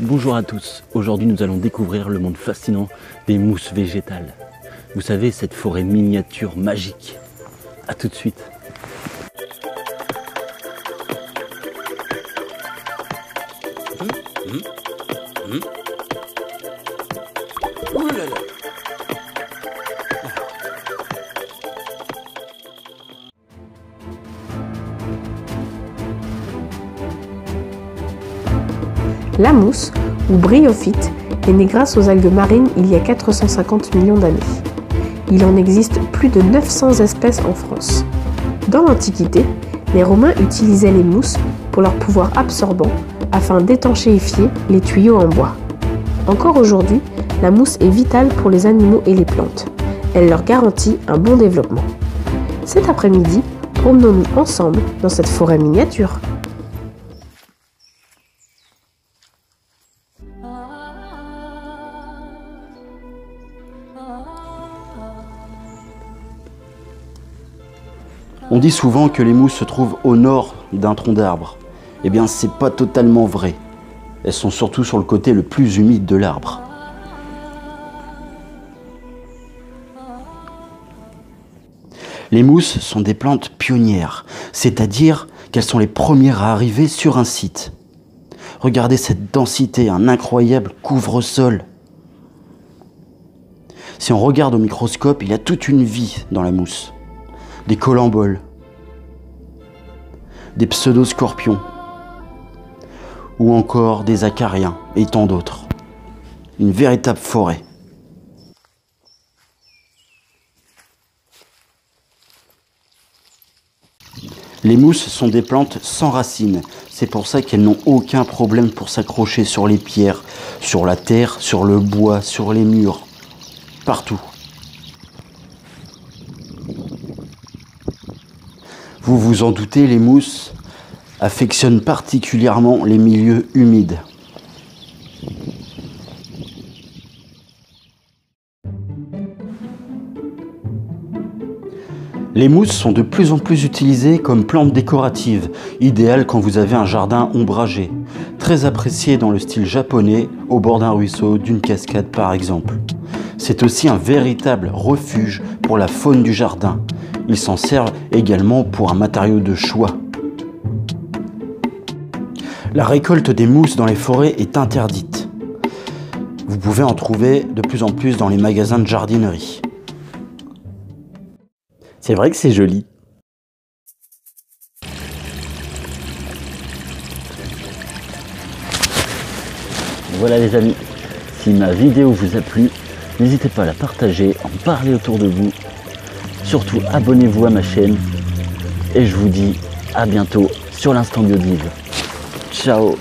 Bonjour à tous, aujourd'hui nous allons découvrir le monde fascinant des mousses végétales. Vous savez, cette forêt miniature magique. A tout de suite. Ouh là là. La mousse, ou bryophyte, est née grâce aux algues marines il y a 450 millions d'années. Il en existe plus de 900 espèces en France. Dans l'Antiquité, les Romains utilisaient les mousses pour leur pouvoir absorbant afin d'étanchéifier les tuyaux en bois. Encore aujourd'hui, la mousse est vitale pour les animaux et les plantes. Elle leur garantit un bon développement. Cet après-midi, promenons-nous ensemble dans cette forêt miniature. On dit souvent que les mousses se trouvent au nord d'un tronc d'arbre. Eh bien, c'est pas totalement vrai. Elles sont surtout sur le côté le plus humide de l'arbre. Les mousses sont des plantes pionnières, c'est-à-dire qu'elles sont les premières à arriver sur un site. Regardez cette densité, un incroyable couvre-sol. Si on regarde au microscope, il y a toute une vie dans la mousse. Des colamboles, des pseudoscorpions, ou encore des acariens et tant d'autres. Une véritable forêt. Les mousses sont des plantes sans racines. C'est pour ça qu'elles n'ont aucun problème pour s'accrocher sur les pierres, sur la terre, sur le bois, sur les murs, partout. Vous vous en doutez, les mousses affectionnent particulièrement les milieux humides. Les mousses sont de plus en plus utilisées comme plantes décoratives, idéales quand vous avez un jardin ombragé, très appréciées dans le style japonais, au bord d'un ruisseau, d'une cascade par exemple. C'est aussi un véritable refuge pour la faune du jardin. Ils s'en servent également pour un matériau de choix. La récolte des mousses dans les forêts est interdite. Vous pouvez en trouver de plus en plus dans les magasins de jardinerie. C'est vrai que c'est joli. Voilà les amis, si ma vidéo vous a plu, n'hésitez pas à la partager, à en parler autour de vous. Surtout, abonnez-vous à ma chaîne et je vous dis à bientôt sur l'Instant Biodive. Ciao!